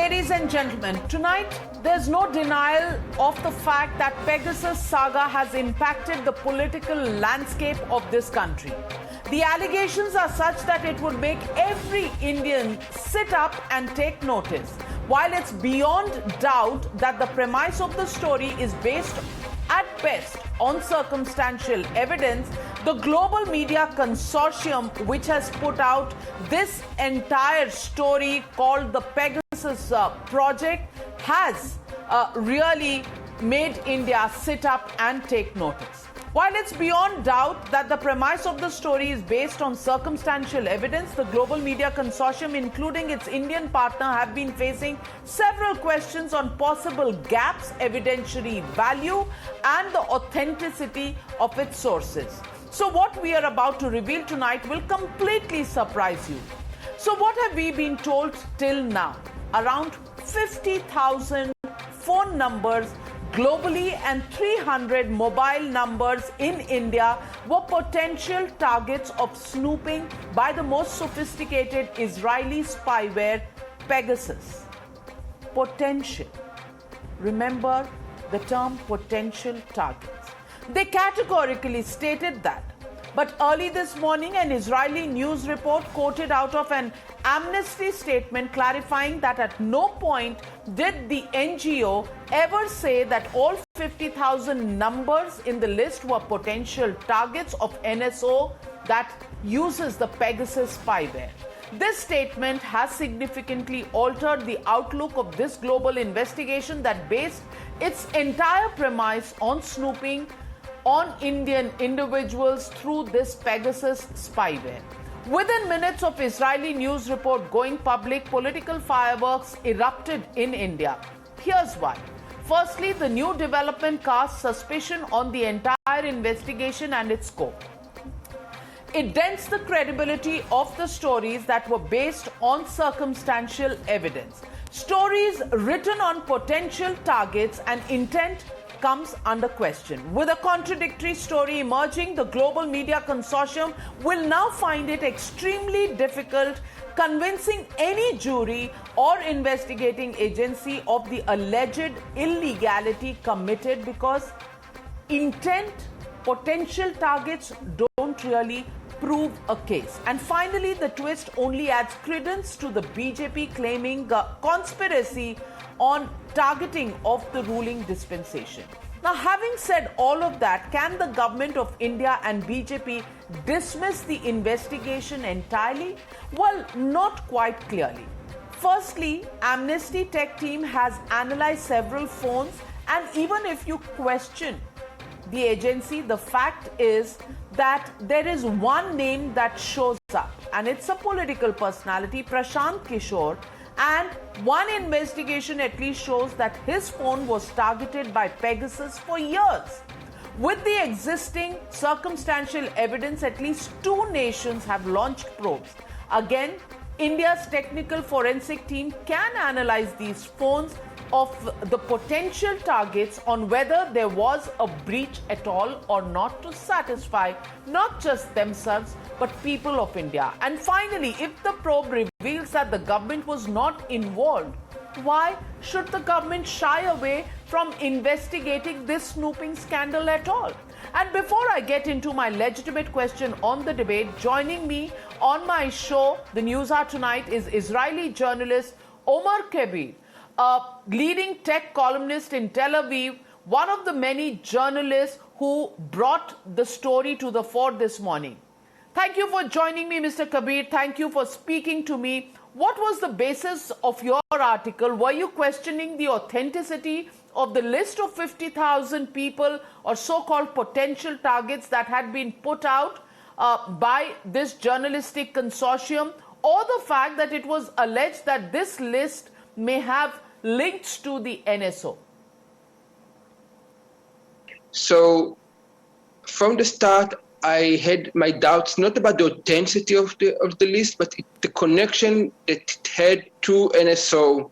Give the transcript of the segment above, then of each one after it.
ladies and gentlemen, tonight there's no denial of the fact that Pegasus saga has impacted the political landscape of this country. The allegations are such that it would make every Indian sit up and take notice. While it's beyond doubt that the premise of the story is based at best on circumstantial evidence, the global media consortium which has put out this entire story called the Pegasus project has really made India sit up and take notice. While it's beyond doubt that the premise of the story is based on circumstantial evidence, the global media consortium, including its Indian partner, have been facing several questions on possible gaps, evidentiary value, and the authenticity of its sources. So what we are about to reveal tonight will completely surprise you. So what have we been told till now? Around 50,000 phone numbers globally and 300 mobile numbers in India were potential targets of snooping by the most sophisticated Israeli spyware, Pegasus. Potential. Remember the term potential targets. They categorically stated that. But early this morning, an Israeli news report quoted out of an Amnesty statement clarifying that at no point did the NGO ever say that all 50,000 numbers in the list were potential targets of NSO that uses the Pegasus spyware. This statement has significantly altered the outlook of this global investigation that based its entire premise on snooping on Indian individuals through this Pegasus spyware. Within minutes of Israeli news report going public, political fireworks erupted in India. Here's why. Firstly, the new development casts suspicion on the entire investigation and its scope. It dents the credibility of the stories that were based on circumstantial evidence. Stories written on potential targets and intent comes under question. With a contradictory story emerging, the global media consortium will now find it extremely difficult convincing any jury or investigating agency of the alleged illegality committed because intent, potential targets don't really prove a case. And finally, the twist only adds credence to the BJP claiming conspiracy on targeting of the ruling dispensation. Now, having said all of that, can the government of India and BJP dismiss the investigation entirely? Well, not quite clearly. Firstly, Amnesty Tech team has analyzed several phones, and even if you question the agency, the fact is that there is one name that shows up, and it's a political personality, Prashant Kishore, and one investigation at least shows that his phone was targeted by Pegasus for years. With the existing circumstantial evidence, at least two nations have launched probes. Again, India's technical forensic team can analyze these phones of the potential targets on whether there was a breach at all or not to satisfy not just themselves but people of India. And finally, if the probe reveals that the government was not involved, why should the government shy away from investigating this snooping scandal at all? And before I get into my legitimate question on the debate, joining me on my show, The Newshour Tonight, is Israeli journalist Omer Kabir, a leading tech columnist in Tel Aviv, one of the many journalists who brought the story to the fore this morning. Thank you for joining me, Mr. Kabir. Thank you for speaking to me. What was the basis of your article? Were you questioning the authenticity of the list of 50,000 people or so-called potential targets that had been put out by this journalistic consortium, or the fact that it was alleged that this list may have links to the NSO? So from the start, I had my doubts not about the authenticity of the list, but the connection that it had to NSO.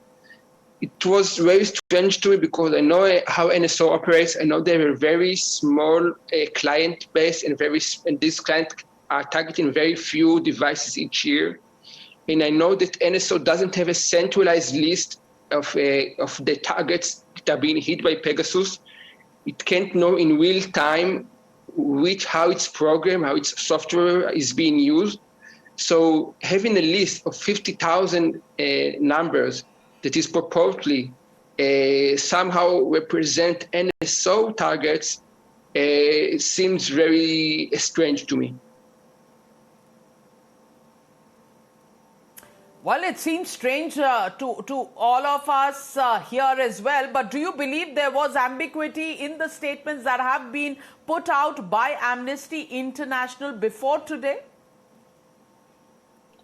It was very strange to me because I know how NSO operates. I know they have a very small client base, and these clients are targeting very few devices each year. And I know that NSO doesn't have a centralized list of the targets that are being hit by Pegasus. It can't know in real time how its program, how its software is being used. So having a list of 50,000 numbers that is purportedly somehow represent NSO targets seems very strange to me. Well, it seems strange to all of us here as well. But do you believe there was ambiguity in the statements that have been put out by Amnesty International before today?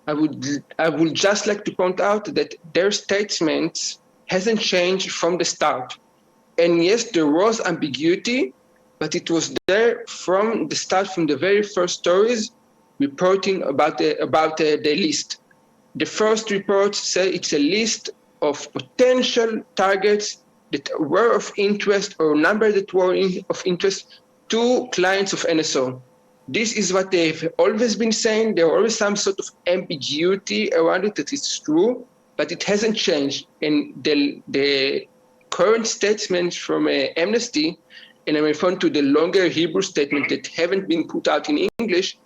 I would just like to point out that their statements hasn't changed from the start. And yes, there was ambiguity, but it was there from the start, from the very first stories reporting about the list. The first report said it's a list of potential targets that were of interest or number that were of interest to clients of NSO. This is what they've always been saying. There always some sort of ambiguity around it that is true, but it hasn't changed. And the current statements from Amnesty, and I'm referring to the longer Hebrew statement that haven't been put out in English,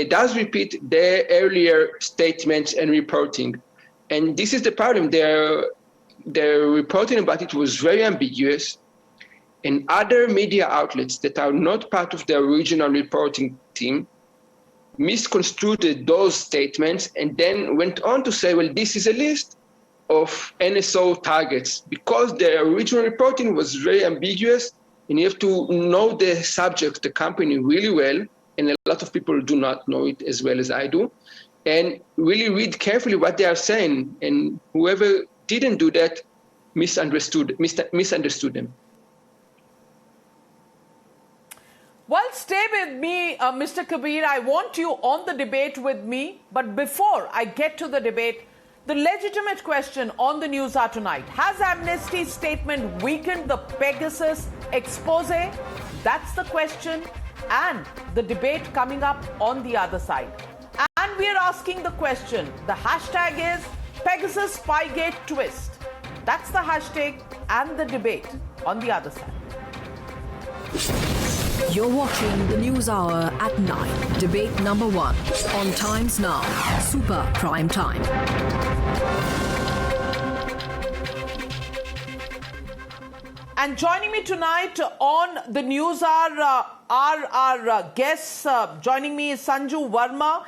does repeat their earlier statements and reporting. And this is the problem. Their reporting about it was very ambiguous, and other media outlets that are not part of the original reporting team misconstrued those statements and then went on to say, well, this is a list of NSO targets, because the original reporting was very ambiguous, and you have to know the subject, the company, really well. And a lot of people do not know it as well as I do, and really read carefully what they are saying. And whoever didn't do that misunderstood them. Well, stay with me, Mr. Kabir. I want you on the debate with me. But before I get to the debate, the legitimate question on the Newshour tonight: has Amnesty's statement weakened the Pegasus expose? That's the question. And the debate coming up on the other side. And we are asking the question. The hashtag is Pegasus Spygate Twist. That's the hashtag and the debate on the other side. You're watching the News Hour at 9. Debate number 1 on Times Now. Super Prime Time. And joining me tonight on the Newshour are our guests. Joining me is Sanju Verma.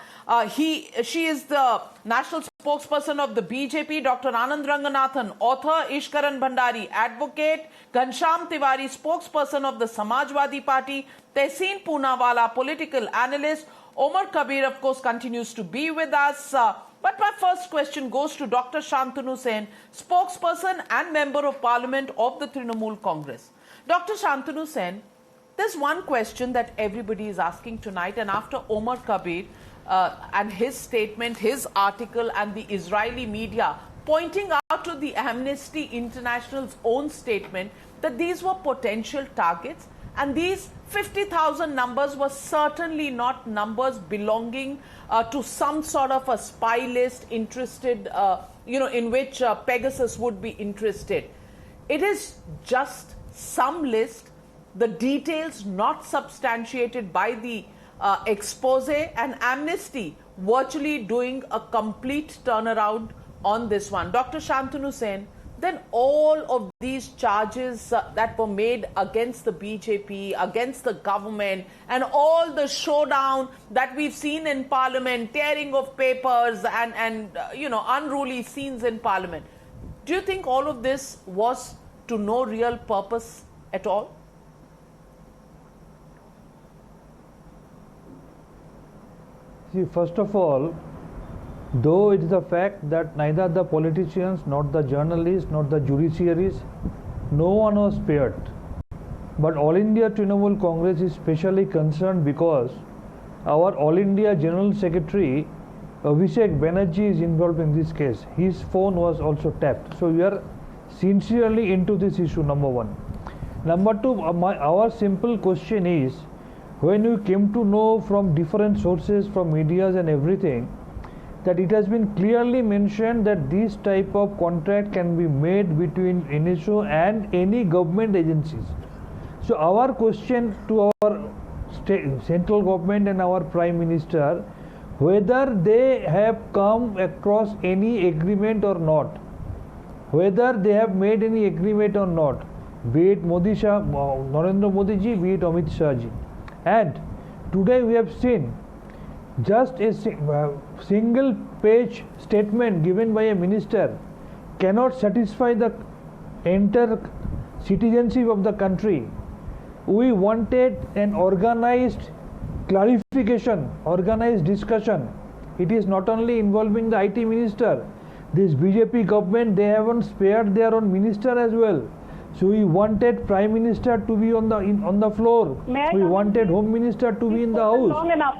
She is the national spokesperson of the BJP. Dr. Anand Ranganathan, author. Ishkaran Bhandari, advocate. Ghansham Tiwari, spokesperson of the Samajwadi Party. Tehseen Poonawala, political analyst. Omer Kabir, of course, continues to be with us. But my first question goes to Dr. Shantanu Sen, spokesperson and member of parliament of the Trinamool Congress. Dr. Shantanu Sen, there's one question that everybody is asking tonight, and after Omer Kabir and his statement, his article, and the Israeli media pointing out to the Amnesty International's own statement that these were potential targets, and these 50,000 numbers were certainly not numbers belonging to some sort of a spy list interested, in which Pegasus would be interested. It is just some list, the details not substantiated by the expose, and Amnesty virtually doing a complete turnaround on this one. Dr. Shantanu Sen, then all of these charges that were made against the BJP, against the government, and all the showdown that we've seen in Parliament, tearing of papers and unruly scenes in Parliament, do you think all of this was to no real purpose at all? See, first of all, though it is a fact that neither the politicians, nor the journalists, nor the judiciaries, no one was spared. But All India Trinamool Congress is specially concerned because our All India General Secretary Abhishek Banerjee is involved in this case. His phone was also tapped. So we are sincerely into this issue, number one. Number two, our simple question is, when we came to know from different sources, from medias and everything, that it has been clearly mentioned that this type of contract can be made between NSO and any government agencies. So our question to our central government and our Prime Minister, whether they have come across any agreement or not, whether they have made any agreement or not, be it Narendra Modi ji, be it Amit Shah ji. And today we have seen just a single page statement given by a minister cannot satisfy the entire citizenship of the country. We wanted an organized clarification, organized discussion. It is not only involving the IT minister. This BJP government, they haven't spared their own minister as well. So we wanted Prime Minister to be on the floor. We wanted Home Minister to be in the house.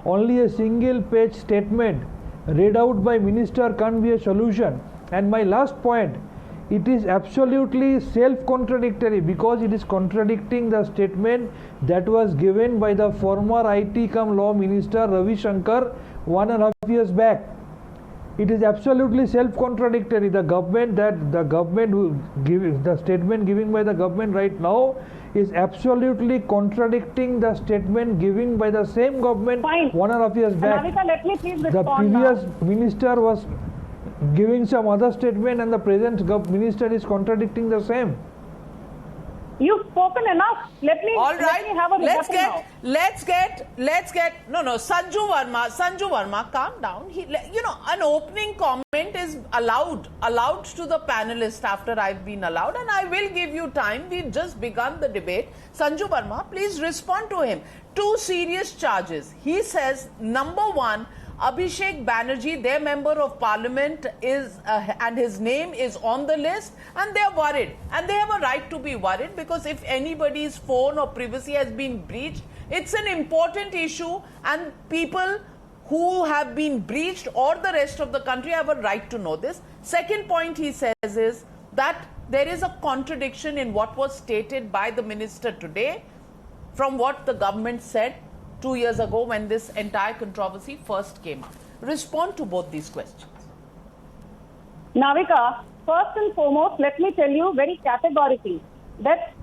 Only a single page statement read out by minister can't be a solution. And my last point, it is absolutely self-contradictory because it is contradicting the statement that was given by the former IT-cum-law minister Ravi Shankar 1.5 years back. It is absolutely self-contradictory. The statement given by the government right now is absolutely contradicting the statement given by the same government 1.5 years back. Navika, let me please the respond previous now. minister was giving some other statement and the present minister is contradicting the same. You've spoken enough. Let me All right, have a let's get Sanju Verma, calm down. An opening comment is allowed to the panelist after I've been allowed, and I will give you time. We've just begun the debate. Sanju Verma, please respond to him. 2 serious charges. He says, number one, Abhishek Banerjee, their member of parliament, is and his name is on the list, and they're worried, and they have a right to be worried because if anybody's phone or privacy has been breached, it's an important issue, and people who have been breached or the rest of the country have a right to know this. Second point he says is that there is a contradiction in what was stated by the minister today from what the government said 2 years ago when this entire controversy first came up. Respond to both these questions. Navika, first and foremost, let me tell you very categorically that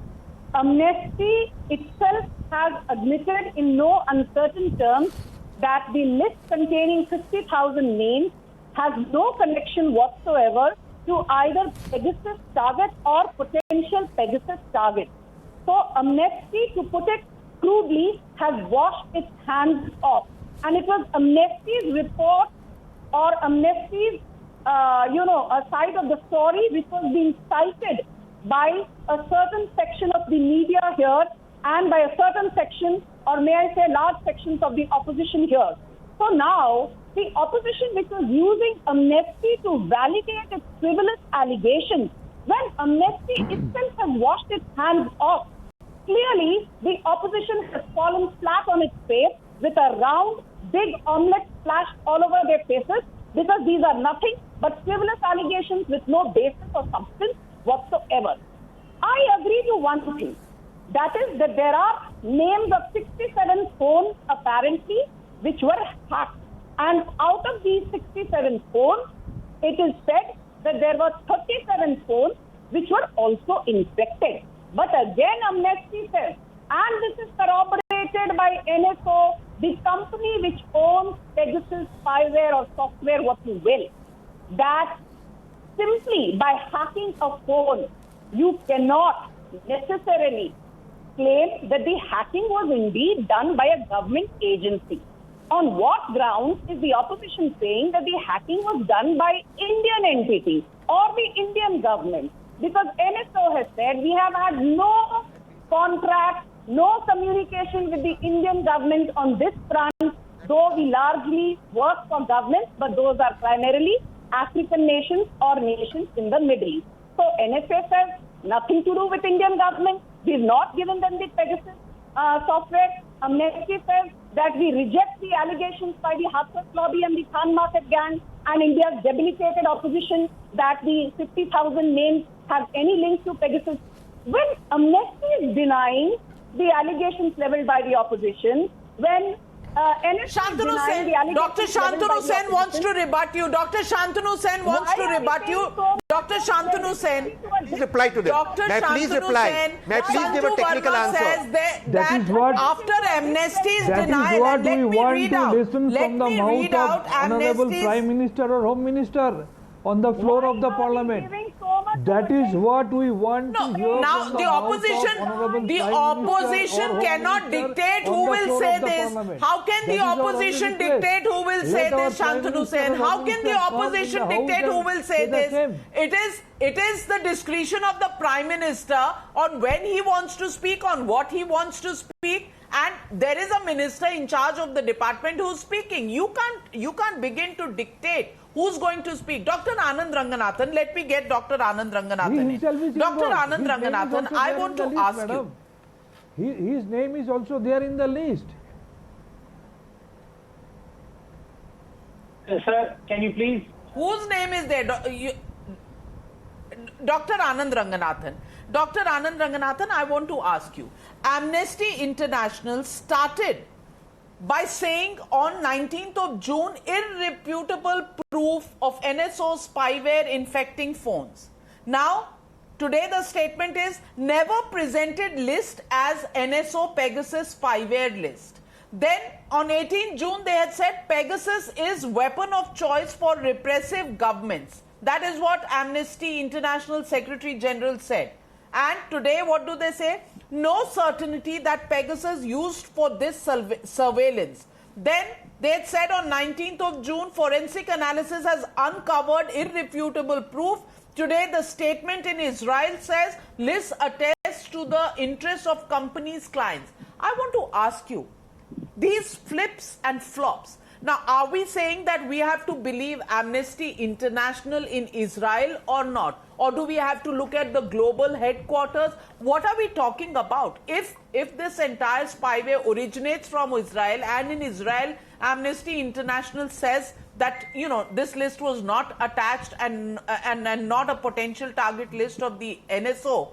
Amnesty itself has admitted in no uncertain terms that the list containing 50,000 names has no connection whatsoever to either Pegasus target or potential Pegasus target. So Amnesty, to put it crudely, has washed its hands off. And it was Amnesty's report or Amnesty's, a side of the story which was being cited by a certain section of the media here and by a certain section, or may I say large sections of the opposition here. So now, the opposition which was using Amnesty to validate its frivolous allegations, when Amnesty itself has washed its hands off, clearly, the opposition has fallen flat on its face with a round, big omelette splashed all over their faces because these are nothing but frivolous allegations with no basis or substance whatsoever. I agree to one thing, that is that there are names of 67 phones apparently which were hacked. And out of these 67 phones, it is said that there were 37 phones which were also infected. But again, Amnesty says, and this is corroborated by NSO, the company which owns Pegasus spyware or software, what you will, that simply by hacking a phone, you cannot necessarily claim that the hacking was indeed done by a government agency. On what grounds is the opposition saying that the hacking was done by Indian entity or the Indian government? Because NSO has said we have had no contract, no communication with the Indian government on this front, though we largely work for governments, but those are primarily African nations or nations in the Middle East. So NSA says nothing to do with Indian government. We've not given them the Pegasus software. Amnesty says that we reject the allegations by the Hathras lobby and the Khan Market gang and India's debilitated opposition that the 50,000 names have any link to Pegasus. When Amnesty is denying the allegations leveled by the opposition, when NSO Shantanu denying Sen, the allegations Dr. leveled by Shantanu the Sen wants to opposition. rebut you. Dr. Shantanu Sen wants to Why are we rebut you. saying so much? Dr. Shantanu Sen. Please reply to them. Dr. May I please Shantanu reply? Sen, May I please give a Sanju technical Verma answer? says That is what- after Amnesty's That is denial, what and let we me want read to out. listen Let from the me mouth read of out Honorable Amnesty's. Prime Minister or Home Minister on the floor of the Why are we Parliament. giving so much That is what we want No, to hear now from the mouth of opposition, Honorable the Prime Minister or opposition Home cannot Minister dictate on who the will floor say of the this. Parliament. How can That the is our opposition only request. dictate who will say Let our this, Prime Shantanu Minister Sen? or How Home can the Minister come in opposition the House dictate who and will say say the this? same. It is the discretion of the Prime Minister on when he wants to speak, on what he wants to speak, and there is a minister in charge of the department who's speaking. You can't begin to dictate who's going to speak. Dr. Anand Ranganathan, let me get Dr. Anand Ranganathan He in. himself is Dr. involved. Anand His name is Ranganathan, also I there want in to the list, ask madam. you. His name is also there in the list. Sir, can you please? Whose name is there? Dr. Anand Ranganathan. Dr. Anand Ranganathan, I want to ask you. Amnesty International started by saying on 19th of June, irrefutable proof of NSO spyware infecting phones. Now, today the statement is never presented list as NSO Pegasus spyware list. Then on 18th June, they had said Pegasus is weapon of choice for repressive governments. That is what Amnesty International Secretary General said. And today, what do they say? No certainty that Pegasus used for this surveillance. Then they had said on 19th of June, forensic analysis has uncovered irrefutable proof. Today, the statement in Israel says list attests to the interests of companies' clients. I want to ask you, these flips and flops. Now, are we saying that we have to believe Amnesty International in Israel or not? Or do we have to look at the global headquarters? What are we talking about? If this entire spyware originates from Israel, and in Israel, Amnesty International says that, you know, this list was not attached and not a potential target list of the NSO,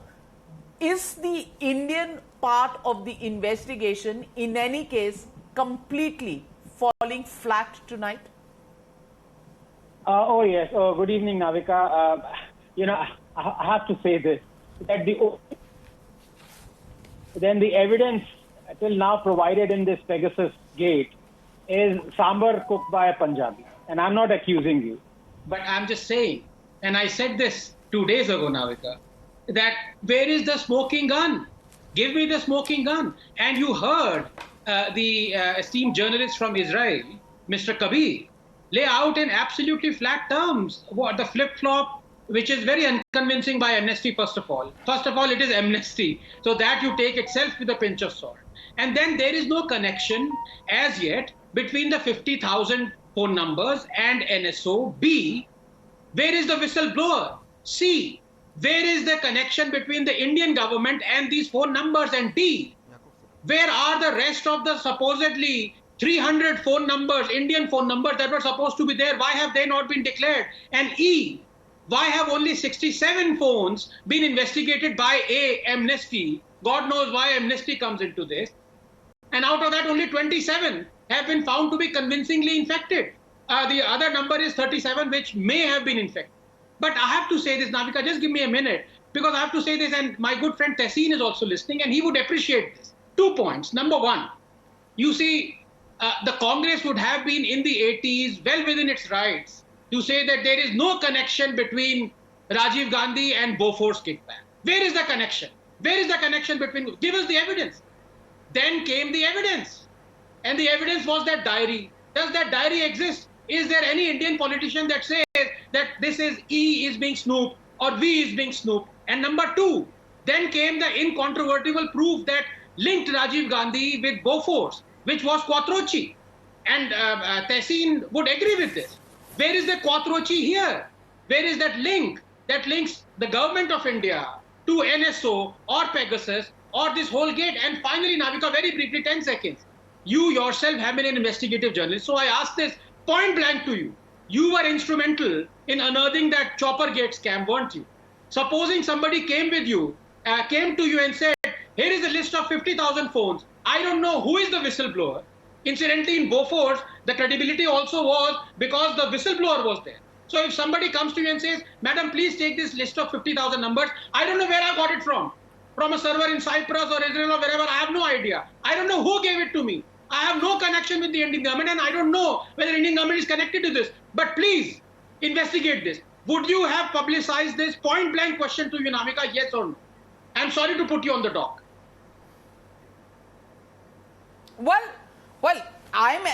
is the Indian part of the investigation in any case completely falling flat tonight? Oh yes. Oh, good evening, Navika. I have to say this: that the evidence till now provided in this Pegasus gate is Sambar cooked by a Punjabi, and I'm not accusing you, but I'm just saying. And I said this 2 days ago, Navika, that where is the smoking gun? Give me the smoking gun. And you heard the esteemed journalist from Israel, Mr. Kabir, lay out in absolutely flat terms what the flip-flop, which is very unconvincing by Amnesty, first of all. First of all, it is Amnesty, so that you take itself with a pinch of salt. And then there is no connection as yet between the 50,000 phone numbers and NSO. B, where is the whistleblower? C, where is the connection between the Indian government and these phone numbers? And D, where are the rest of the supposedly 300 phone numbers, Indian phone numbers that were supposed to be there? Why have they not been declared? And E, why have only 67 phones been investigated by Amnesty? God knows why Amnesty comes into this. And out of that, only 27 have been found to be convincingly infected. The other number is 37, which may have been infected. But I have to say this, Navika, just give me a minute, because I have to say this, and my good friend Tessin is also listening, and he would appreciate this. 2 points. Number one, you see, the Congress would have been in the 80s, well within its rights, to say that there is no connection between Rajiv Gandhi and Bofors kickback. Where is the connection? Where is the connection between? Give us the evidence. Then came the evidence. And the evidence was that diary. Does that diary exist? Is there any Indian politician that says that this is E is being snooped or V is being snooped? And number two, then came the incontrovertible proof that linked Rajiv Gandhi with Bofors, which was Quattrochi. And Tessin would agree with this. Where is the Quattrochi here? Where is that link that links the government of India to NSO or Pegasus or this whole gate? And finally, Navika, very briefly, 10 seconds. You yourself have been an investigative journalist, so I ask this point blank to you. You were instrumental in unearthing that Chopper Gate scam, weren't you? Supposing somebody came to you and said, here is a list of 50,000 phones. I don't know who is the whistleblower. Incidentally, in Bofors, the credibility also was because the whistleblower was there. So if somebody comes to you and says, Madam, please take this list of 50,000 numbers, I don't know where I got it from a server in Cyprus or Israel or wherever, I have no idea. I don't know who gave it to me. I have no connection with the Indian government, and I don't know whether the Indian government is connected to this. But please, investigate this. Would you have publicized this? Point blank question to you, Navika, yes or no? I'm sorry to put you on the dock. Well, I'm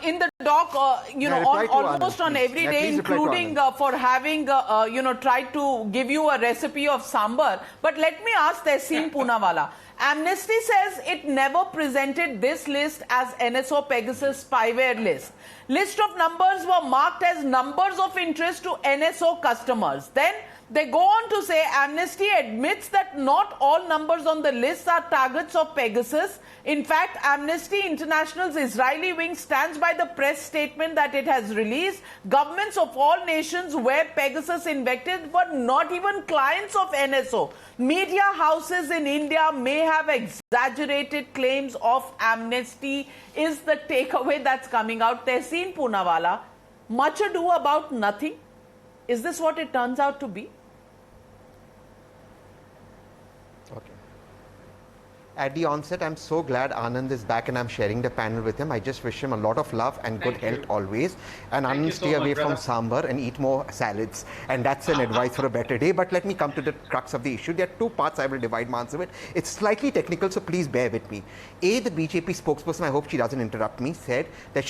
in the dock, almost on every day, including for having, tried to give you a recipe of sambar. But let me ask Tehseen Poonawalla. Amnesty says it never presented this list as NSO Pegasus spyware list. List of numbers were marked as numbers of interest to NSO customers. Then they go on to say Amnesty admits that not all numbers on the list are targets of Pegasus. In fact, Amnesty International's Israeli wing stands by the press statement that it has released. Governments of all nations where Pegasus infected were not even clients of NSO. Media houses in India may have exaggerated claims of Amnesty is the takeaway that's coming out. Tehseen Poonawalla, much ado about nothing. Is this what it turns out to be? Okay. At the onset, I'm so glad Anand is back and I'm sharing the panel with him. I just wish him a lot of love and good health always. And Anand, stay away from sambar and eat more salads. And that's an advice for a better day. But let me come to the crux of the issue. There are two parts I will divide my answer with. It's slightly technical, so please bear with me. A, the BJP spokesperson, I hope she doesn't interrupt me, said that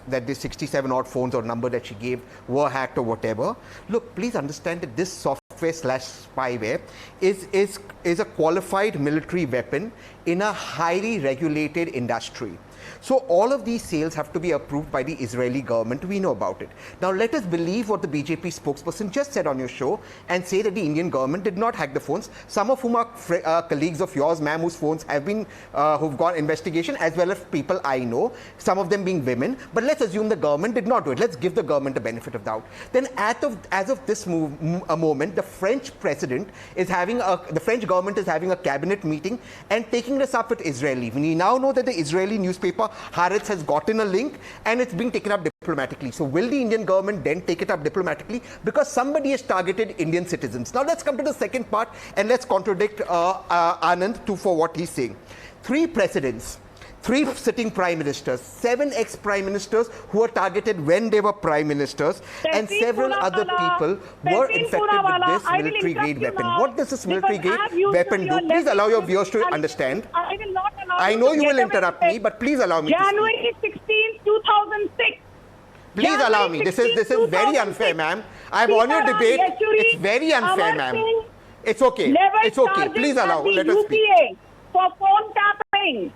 that the 67 odd phones or number that she gave were hacked or whatever. Look, please understand that this software/spyware is a qualified military weapon in a highly regulated industry. So all of these sales have to be approved by the Israeli government. We know about it. Now let us believe what the BJP spokesperson just said on your show and say that the Indian government did not hack the phones, some of whom are colleagues of yours, ma'am, whose phones have been, who've gone investigation, as well as people I know, some of them being women. But let's assume the government did not do it. Let's give the government the benefit of doubt. Then as of this moment, the French president is having the French government is having a cabinet meeting and taking this up with Israeli. We now know that the Israeli newspaper Haaretz has gotten a link and it's being taken up diplomatically. So will the Indian government then take it up diplomatically? Because somebody has targeted Indian citizens. Now let's come to the second part and let's contradict Anand for what he's saying. 3 presidents, 3 sitting prime ministers, 7 ex-prime ministers who were targeted when they were prime ministers, and several other people were infected with this military-grade weapon. What does this military-grade weapon do? Please allow your viewers to understand. I will not allow I know you will interrupt me, but please allow me January 16, 2006. Please allow me. This is very unfair, ma'am. I'm on your debate. It's very unfair, ma'am. It's okay. It's okay. Please allow. Let us speak. For phone tapping.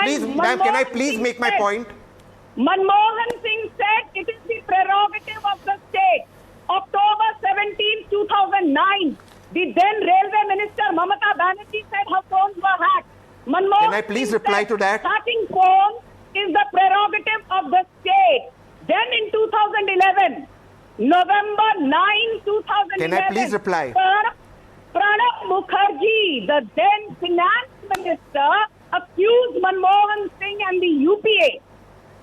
Please, ma'am, can I please make my point? Manmohan Singh said it is the prerogative of the state. October 17, 2009, the then railway minister Mamata Banerjee said her phones were hacked. Manmohan Can I please reply to that? Hacking phones is the prerogative of the state. Then in 2011, November 9, 2011, Can I please reply? Pranab Mukherjee, the then finance minister, accused Manmohan Singh and the UPA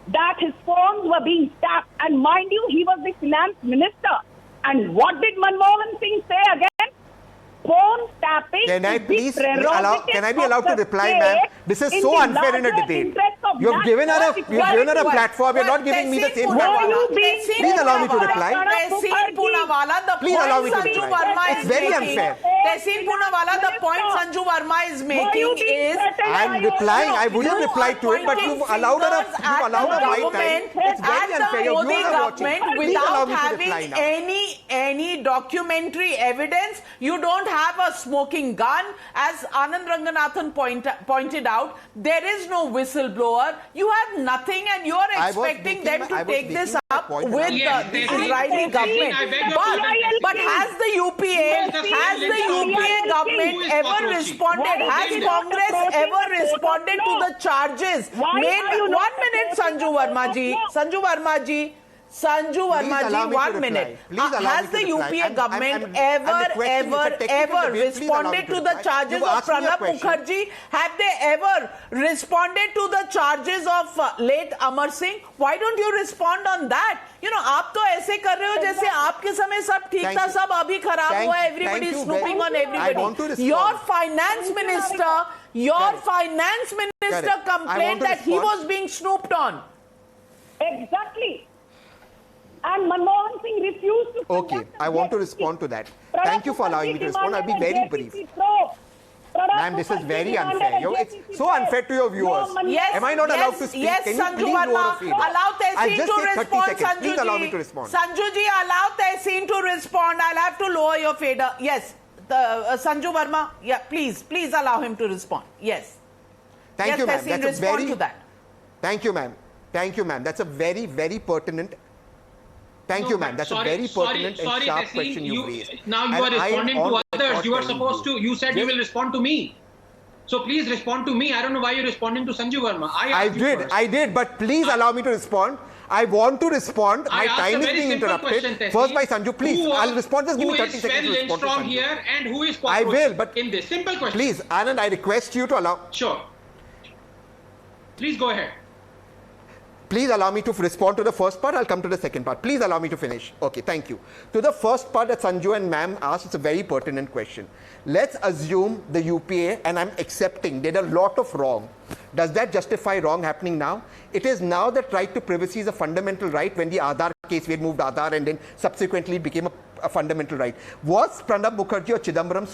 that his phones were being tapped. And mind you, he was the finance minister. And what did Manmohan Singh say again? Phone tapping. Can I please be allowed to reply, ma'am? This is so unfair in a debate. You've given her a platform. You're not giving me the same platform. Please allow me to reply. Tehseen Poonawalla, the Please allow me to point Sanju reply. Verma It's is very making. unfair. Tehseen Poonawalla, the point Sanju Verma is making is I'm replying. I wouldn't reply to it, but you've allowed her my time. It's very unfair. Your viewers are watching. Please allow without me to having reply now. any documentary evidence. You don't have a smoking gun. As Anand Ranganathan pointed out, there is no whistleblower. You have nothing, and you're expecting them to take this up with the Israeli government. But has the UPA government ever responded? Has Congress ever responded to the charges made? 1 minute, Sanju Verma ji. Sanju Verma ji, 1 minute. Has the UPA government ever responded to the charges of Pranab Mukherjee? Have they ever responded to the charges of late Amar Singh? Why don't you respond on that? You know, आप तो ऐसे कर रहे हो जैसे आपके समय सब ठीक था, सब अभी खराब हुआ है. Everybody is snooping on everybody. Your finance minister complained that he was being snooped on. Exactly. And Manmohan Singh refused to. Okay, I want to respond to that. Thank you for allowing me to respond. I'll be very brief. Ma'am, this is very unfair. It's so unfair to your viewers. Yes, am I not allowed to speak? Yes, Can you Sanju please Verma, lower the feed? allow Tehseen to respond. Seconds. Please allow me to respond. Sanju ji, allow Tehseen to respond. I'll have to lower your fader. Yes, Sanju Verma. Yeah, please allow him to respond. Yes. Thank you, ma'am. Tehseen, respond to that. Thank you, ma'am. Thank you, ma'am. That's a very, very pertinent. Thank you, ma'am. That's a very pertinent and sharp question you raised. Now you are responding to others. You are supposed to. You said you will respond to me. So please respond to me. I don't know why you're responding to Sanju Verma. I did, but please allow me to respond. I want to respond. My time is being interrupted. First by Sanju, please. I'll respond. Just give me 30 seconds to respond to Sanju. Here and who is I will, but in this simple question. Please, Anand, I request you to allow. Sure. Please go ahead. Please allow me to respond to the first part. I'll come to the second part. Please allow me to finish. Okay, thank you. To the first part that Sanju and ma'am asked, it's a very pertinent question. Let's assume the UPA, and I'm accepting, did a lot of wrong. Does that justify wrong happening now? It is now that right to privacy is a fundamental right. When the Aadhaar case, we had moved Aadhaar and then subsequently it became a fundamental right. Was Pranab Mukherjee or Chidambaram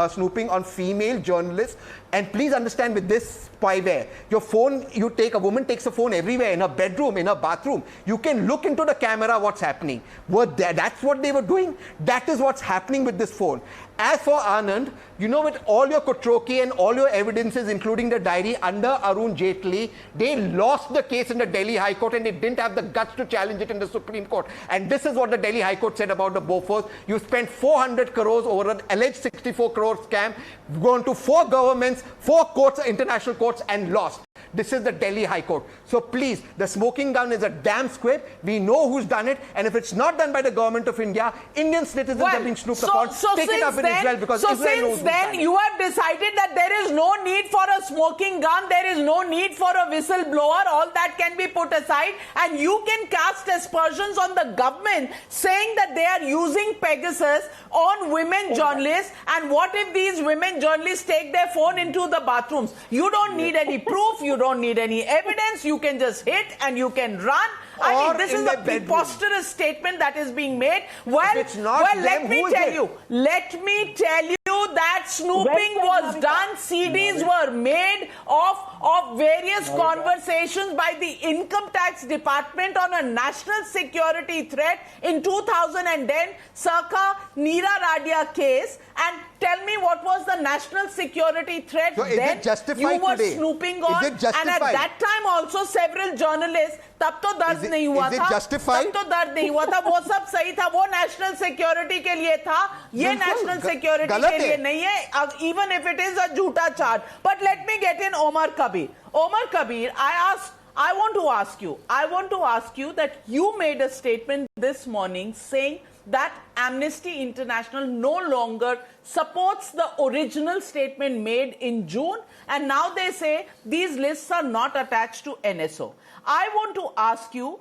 snooping on female journalists? And please understand, with this spyware, your phone, a woman takes a phone everywhere, in her bedroom, in her bathroom. You can look into the camera what's happening. That's what they were doing. That is what's happening with this phone. As for Anand, you know, with all your Kotroki and all your evidences, including the diary under Arun Jaitley, they lost the case in the Delhi High Court and they didn't have the guts to challenge it in the Supreme Court. And this is what the Delhi High Court said about the Bofors. You spent 400 crores over an alleged 64 crore scam, gone to 4 governments, 4 courts, international courts, and lost. This is the Delhi High Court. So please, the smoking gun is a damn squib. We know who's done it. And if it's not done by the government of India, Indian citizens have been snooped upon. Take it up in Israel, because Israel knows who's done it. So since then, you have decided that there is no need for a smoking gun, there is no need for a whistleblower, all that can be put aside, and you can cast aspersions on the government saying that they are using Pegasus on women journalists, and what if these women journalists take their phone into the bathrooms? You don't need any proof, you don't need any evidence, you can just hit and you can run. I mean, this is a preposterous statement that is being made. Well, let me tell you that snooping was done. CDs were made of various conversations by the Income Tax Department on a national security threat in 2010, circa Neera Radia case. And tell me, what was the national security threat then? You were snooping on, and at that time also several journalists. तब तो दर्द नहीं हुआ था, तब तो दर्द नहीं हुआ था, वो सब सही था, वो नेशनल सिक्योरिटी के लिए था, ये नेशनल सिक्योरिटी के लिए नहीं है, even if it is a झूठा charge. But let me get in Omer Kabir. Omer Kabir, I want to ask you that you made a statement this morning saying that Amnesty International no longer supports the original statement made in June, and now they say these lists are not attached to NSO. I want to ask you,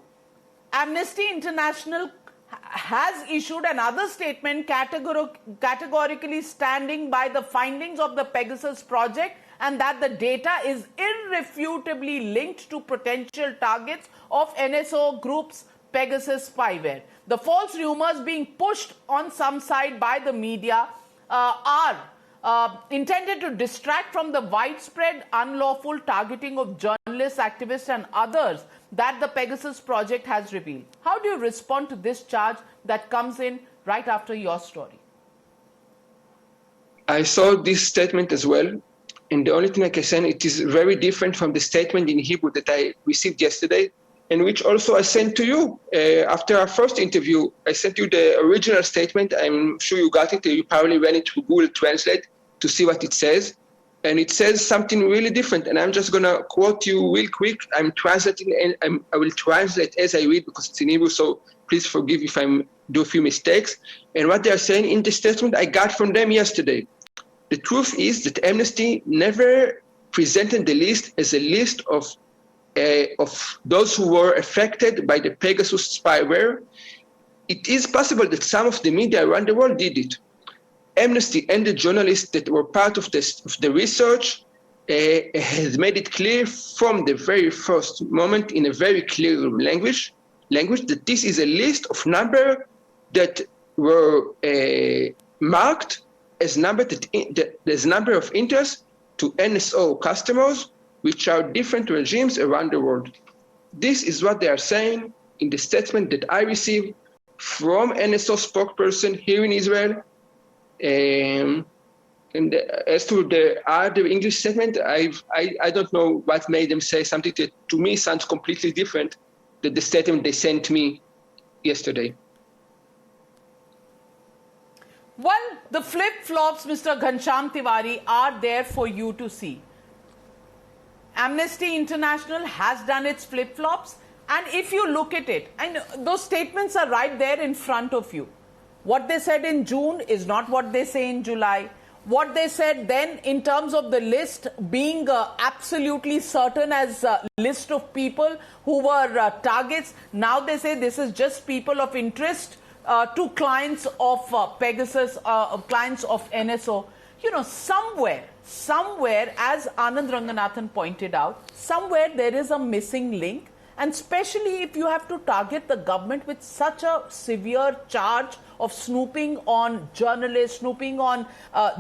Amnesty International has issued another statement categorically standing by the findings of the Pegasus project, and that the data is irrefutably linked to potential targets of NSO Group's Pegasus spyware. The false rumors being pushed on some side by the media are intended to distract from the widespread unlawful targeting of journalists, activists and others that the Pegasus project has revealed. How do you respond to this charge that comes in right after your story? I saw this statement as well, and the only thing I can say, it is very different from the statement in Hebrew that I received yesterday, and which also I sent to you. After our first interview, I sent you the original statement. I'm sure you got it. You probably ran it to Google Translate to see what it says. and it says something really different. And I'm just going to quote you real quick. I'm translating, and I will translate as I read because it's in Hebrew, so please forgive if I do a few mistakes. And what they are saying in the statement I got from them yesterday. The truth is that Amnesty never presented the list as a list of those who were affected by the Pegasus spyware. It is possible that some of the media around the world did it. Amnesty and the journalists that were part of the research has made it clear from the very first moment in a very clear language that this is a list of numbers that were marked as number of interest to NSO customers, which are different regimes around the world. This is what they are saying in the statement that I received from NSO spokesperson here in Israel. And as to the other English statement, I don't know what made them say something that to me sounds completely different than the statement they sent me yesterday. Well, the flip-flops, Mr. Ghanshyam Tiwari, are there for you to see. Amnesty International has done its flip-flops, and if you look at it, and those statements are right there in front of you. What they said in June is not what they say in July. What they said then in terms of the list being absolutely certain as a list of people who were targets, now they say this is just people of interest to clients of Pegasus, clients of NSO. You know, somewhere, as Anand Ranganathan pointed out, somewhere there is a missing link. And especially if you have to target the government with such a severe charge of snooping on journalists, snooping on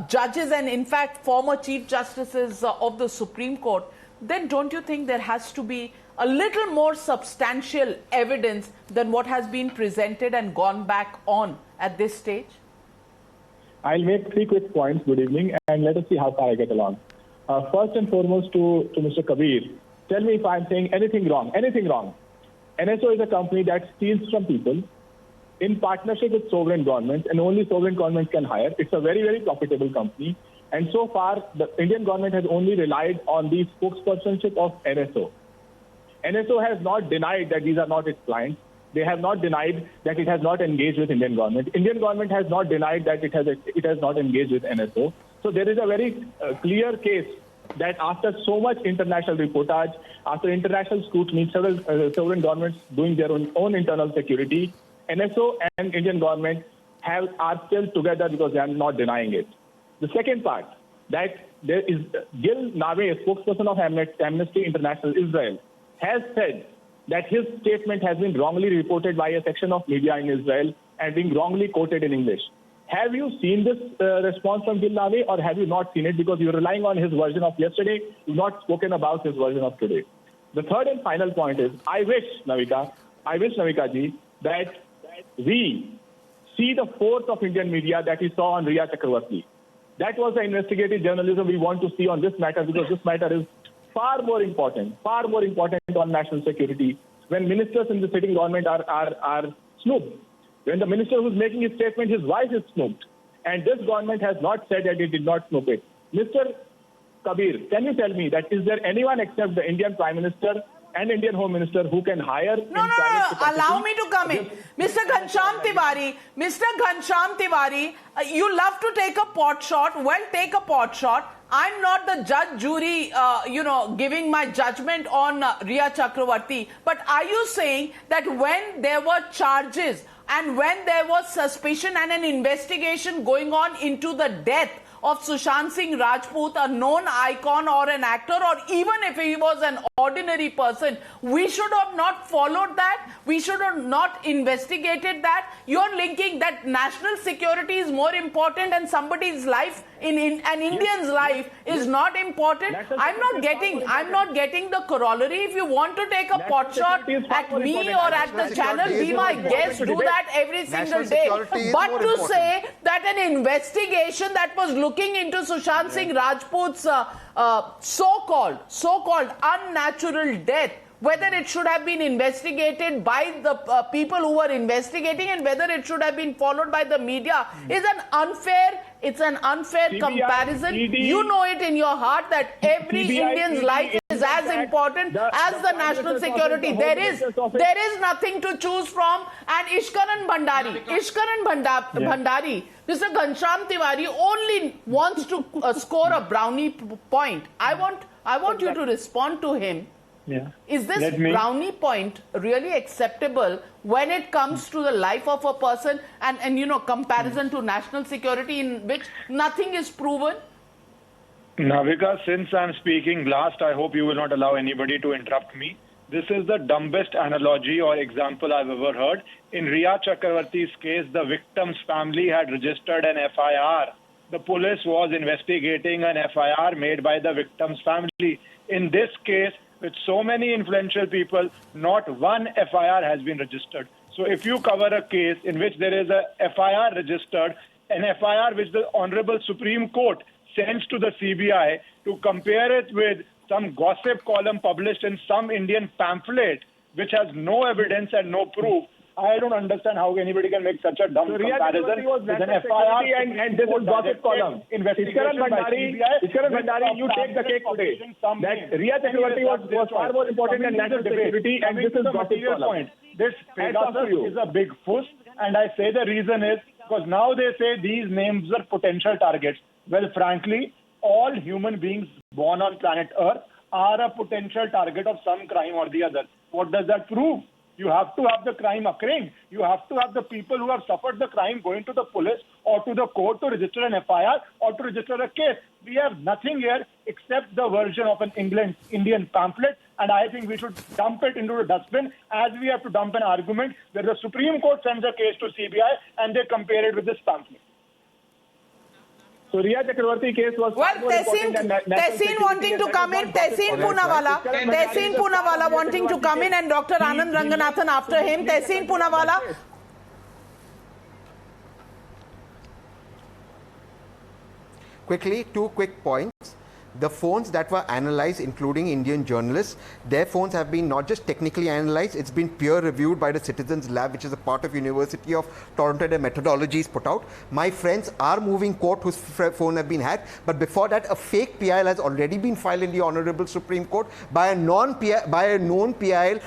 judges, and in fact former chief justices of the Supreme Court, then don't you think there has to be a little more substantial evidence than what has been presented and gone back on at this stage? I'll make 3 quick points. Good evening, and let us see how far I get along. First and foremost to Mr. Kabir, tell me if I'm saying anything wrong. NSO is a company that steals from people in partnership with sovereign governments, and only sovereign governments can hire. It's a very, very profitable company. And so far, the Indian government has only relied on the spokespersonship of NSO. NSO has not denied that these are not its clients. They have not denied that it has not engaged with Indian government. Indian government has not denied that it has not engaged with NSO. So there is a very clear case that after so much international reportage, after international scrutiny, several sovereign governments doing their own internal security, NSO and Indian government are still together because they are not denying it. The second part, that there is Gil Nave, a spokesperson of Amnesty International Israel, has said that his statement has been wrongly reported by a section of media in Israel and being wrongly quoted in English. Have you seen this response from Gil Nave, or have you not seen it because you're relying on his version of yesterday, you've not spoken about his version of today? The third and final point is, I wish, Navika ji, that we see the force of Indian media that we saw on Riya Chakravarti. That was the investigative journalism we want to see on this matter, because this matter is far more important on national security. When ministers in the sitting government are snooped, when the minister who's making his statement, his wife is snooped, and this government has not said that it did not snoop it. Mr. Kabir, can you tell me that is there anyone except the Indian Prime Minister and Indian Home Minister who can hire? No. Allow me to come in. Mr. Ghanshyam Tiwari, you love to take a pot shot. Well, take a pot shot. I'm not the judge, jury, giving my judgment on Riya Chakravarti. But are you saying that when there were charges and when there was suspicion and an investigation going on into the death of Sushant Singh Rajput, a known icon or an actor, or even if he was an ordinary person, we should have not followed that? We should have not investigated that? You're linking that national security is more important and somebody's life, an Indian's life is not important? I'm not getting the corollary. If you want to take a pot shot at me or at the channel, be my guest, do that every single day. But to say that an investigation that was looking into Sushant Singh Rajput's so-called unnatural death whether it should have been investigated by the people who were investigating and whether it should have been followed by the media is an unfair CBI, comparison. ED, you know it in your heart that every CBI, Indian's ED, life is as important as the national security. There is nothing to choose from. And Ishkaran Bhandari, Mr. Ghanshyam Tiwari only wants to score a brownie point. I want you to respond to him. Yeah. Is this brownie point really acceptable when it comes to the life of a person and you know, comparison to national security in which nothing is proven? Navika, since I'm speaking last, I hope you will not allow anybody to interrupt me. This is the dumbest analogy or example I've ever heard. In Riya Chakravarti's case, the victim's family had registered an FIR. The police was investigating an FIR made by the victim's family. In this case, with so many influential people, not one FIR has been registered. So if you cover a case in which there is a FIR registered, an FIR which the Honorable Supreme Court sends to the CBI to compare it with some gossip column published in some Indian pamphlet which has no evidence and no proof, I don't understand how anybody can make such a dumb comparison with an FIR and this is gossip column. Ishkaran Bhandari, you take the cake today. That Riya Chakravarti was far more important than national security, and this is gossip column. This Pegasus is a big fuss, and I say the reason is because now they say these names are potential targets. Well, frankly, all human beings born on planet Earth are a potential target of some crime or the other. What does that prove? You have to have the crime occurring. You have to have the people who have suffered the crime going to the police or to the court to register an FIR or to register a case. We have nothing here except the version of an Indian pamphlet, and I think we should dump it into the dustbin as we have to dump an argument where the Supreme Court sends a case to CBI and they compare it with this pamphlet. So Riya Chakravarti case was Tehseen wanting to come in, Tehseen Poonawala wanting to come in, and Dr. Anand Ranganathan after him. Tehseen Poonawala. Quickly, 2 quick points. The phones that were analyzed, including Indian journalists, their phones have been not just technically analyzed, it's been peer reviewed by the Citizens Lab, which is a part of University of Toronto. Their methodologies put out. My friends are moving court whose phone have been hacked, but before that, a fake PIL has already been filed in the Honorable Supreme Court by a known PIL,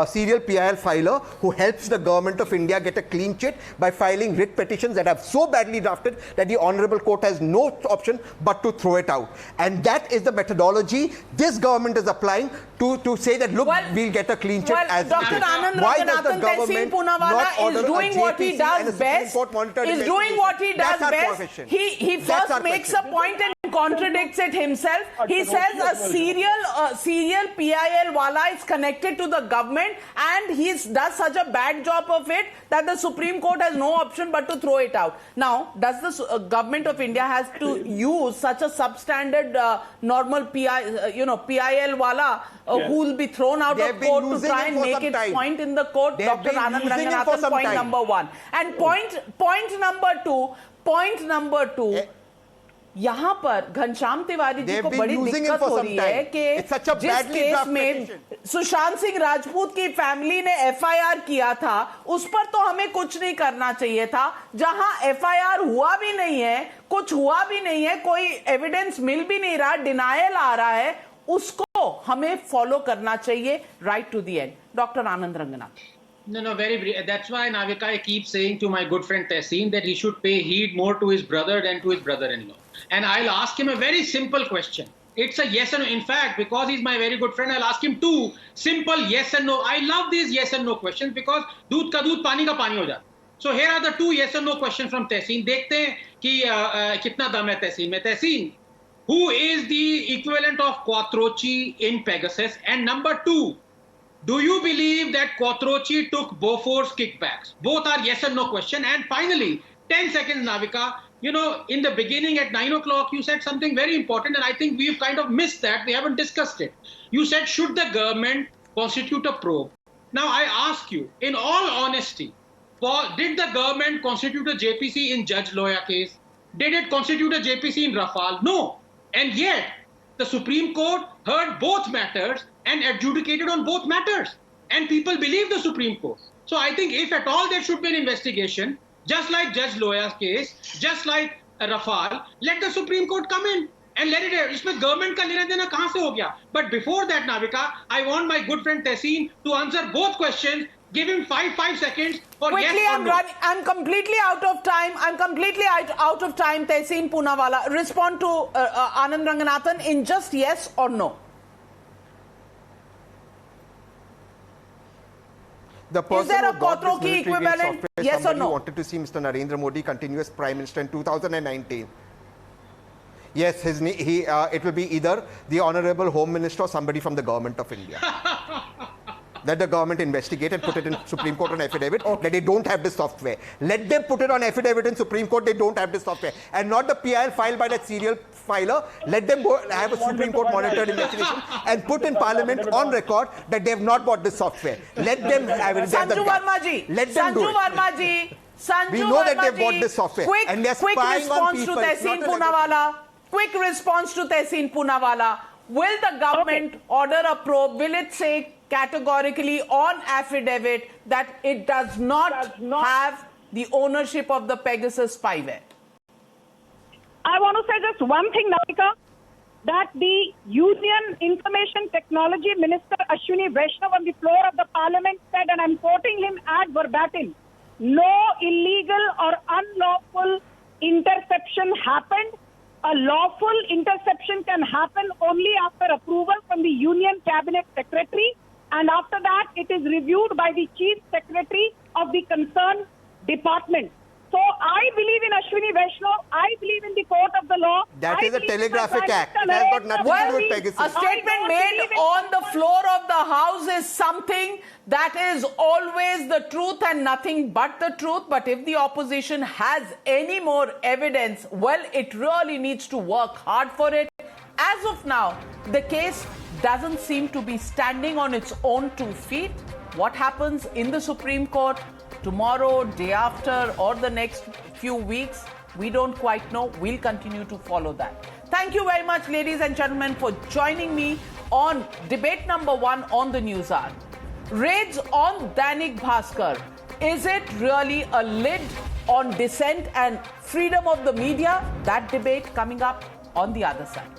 serial PIL filer who helps the government of India get a clean chit by filing writ petitions that have so badly drafted that the Honorable Court has no option but to throw it out. And that is the methodology this government is applying to say that, look, we'll get a clean chit as Dr. Anand Ranganathan, Tehseen Poonawala is doing what he does best. He first makes a point and contradicts it himself. He says a serial PIL wala is connected to the government, and he does such a bad job of it that the Supreme Court has no option but to throw it out. Now, does the government of India has to use such a substandard normal PIL wala who will be thrown out of court to try and make its point in the court? Dr. Anand Ranganathan, point number one. And point number two, यहाँ पर घनश्याम तिवारी जी को बड़ी दिक्कत हो रही है कि जिस केस में सुशांत सिंह राजपूत की फैमिली ने एफआईआर किया था उस पर तो हमें कुछ नहीं करना चाहिए था। जहां एफआईआर हुआ भी नहीं है, कुछ हुआ भी नहीं है, कोई एविडेंस मिल भी नहीं रहा, डिनायल आ रहा है, उसको हमें फॉलो करना चाहिए right to the end. Dr. Anand Ranganathan. No, very brief. That's why, Navika, I keep saying to my good friend Tehseen that he should pay heed more to his brother than to his brother-in-law. And I'll ask him a very simple question. It's a yes and no. In fact, because he's my very good friend, I'll ask him 2 simple yes and no. I love these yes and no questions because दूध का दूध पानी का पानी हो जाता. So here are the 2 yes and no questions from Tehseen. देखते हैं कि कितना दम है Tehseen में. Tehseen, who is the equivalent of Quattrochi in Pegasus? And number 2, do you believe that Quattrochi took Bofor's kickbacks? Both are yes and no question. And finally, 10 seconds, Navika. You know, in the beginning at 9 o'clock, you said something very important, and I think we've kind of missed that. We haven't discussed it. You said, should the government constitute a probe? Now, I ask you, in all honesty, did the government constitute a JPC in Judge Loya case? Did it constitute a JPC in Rafale? No. And yet, the Supreme Court heard both matters and adjudicated on both matters. And people believe the Supreme Court. So I think if at all there should be an investigation, just like Judge Loya's case, just like Rafale, let the Supreme Court come in and let it. Isme government ka lena dena kahan se ho gaya? But before that, Navika, I want my good friend Tehseen to answer both questions. Give him 5 seconds for quickly, yes or no. I'm completely out of time. Out of time. Tehseen Poonawalla, respond to Anand Ranganathan in just yes or no. The person Is there a who got this Kotroki military grade equivalent? software, Yes or somebody no? wanted to see Mr. Narendra Modi continue as Prime Minister in 2019. Yes, it will be either the Honorable Home Minister or somebody from the Government of India. Let the government investigate and put it in Supreme Court on affidavit that they don't have this software. Let them put it on affidavit in Supreme Court they don't have this software. And not the PIL filed by that serial filer. Let them go have a Supreme Court monitored investigation and put in Parliament on record that they have not bought this software. Let them have it. Sanju Verma ji. Let them do it. We know that they've bought this software. And they're spying on people. Quick response to Tehseen Poonawalla. Will the government order a probe? Will it say categorically on affidavit that it does not have the ownership of the Pegasus spyware? I want to say just one thing, Navika, that the Union Information Technology Minister Ashwini Vaishnav on the floor of the Parliament said, and I'm quoting him ad verbatim, no illegal or unlawful interception happened. A lawful interception can happen only after approval from the Union Cabinet Secretary, and after that it is reviewed by the Chief Secretary of the concerned department. So I believe in Ashwini Vaishnav. I believe in the court of the law. That is a telegraphic act. It has got nothing to do with Pegasus. A statement made on the floor of the House is something that is always the truth and nothing but the truth. But if the opposition has any more evidence, well, it really needs to work hard for it. As of now, the case doesn't seem to be standing on its own 2 feet. What happens in the Supreme Court tomorrow, day after, or the next few weeks, we don't quite know. We'll continue to follow that. Thank you very much, ladies and gentlemen, for joining me on debate number 1 on the News Hour. Raids on Dainik Bhaskar. Is it really a lid on dissent and freedom of the media? That debate coming up on the other side.